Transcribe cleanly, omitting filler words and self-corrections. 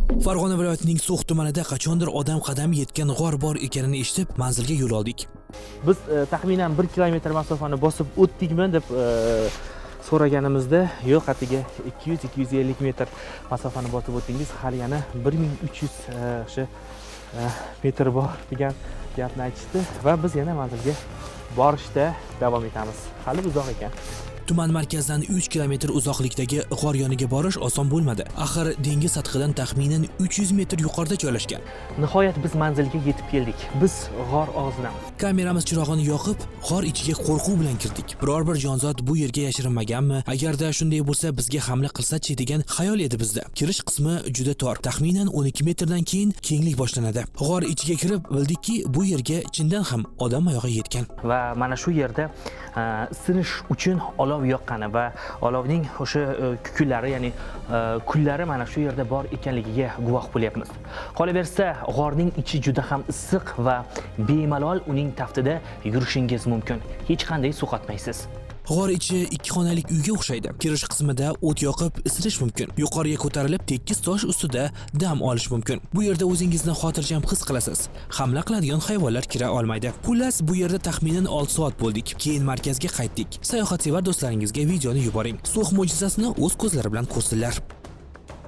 Farg'ona viloyatining So'x tumanida qachondir odam qadami yetgan g'or bor ekanini eshitib, manzilga yo'l oldik. Biz taxminan 1 kilometr masofani bosib o'tdikmi deb so'raganimizda, yo'q, atigi 200-250 metr masofani bosib o'tdingiz, hali yana 1300 metr bor degan gapni aytishdi va biz yana manzilga borishda davom etamiz. Hali uzoq ekan. Tuman markazdan 3 kilometr uzoqlikdagi g'or yoniga borish oson bo'lmadi. Axir dengiz sathidan taxminan 300 metr yuqorida joylashgan. Nihoyat biz manzilga yetib keldik. Biz g'or og'zidamiz. Kameramiz chirog'ini yoqib, g'or ichiga qo'rquv bilan kirdik. Biror bir jonzot bu yerga yashirinmaganmi? Agarda shunday bo'lsa, bizga hamla qilsa-chi degan xayol edi bizda. Kirish qismi juda tor. Taxminan 12 metrdan keyin kenglik boshlanadi. G'or ichiga kirib bildikki, bu yerga chindan ham odam oyog'i yetgan. Va mana shu yerda isinish uchun olov yoqqani va olovning o'sha kukunlari, ya'ni kullari mana shu yerda bor ekanligiga guvoh bo'lyapmiz. Qolaversa, g'orning ichi juda ham issiq va bemalol uning taftida yurishingiz mumkin. Hech qanday sug'atmaysiz. G'or ichi 2 xonalik uyga o'xshaydi. Kirish qismida o't yoqib isinish mumkin. Yuqoriga ko'tarilib tekis tosh ustida dam olish mumkin. Bu yerda o'zingizni xotirjam his qilasiz. Hamla qiladigan hayvonlar kira olmaydi. Xullas, bu yerda taxminan 6 soat bo'ldik. Keyin markazga qaytdik. Sayohatsevar do'stlaringizga videoni yuboring. So'x mo'jizasini o'z ko'zlari bilan ko'rsinlar.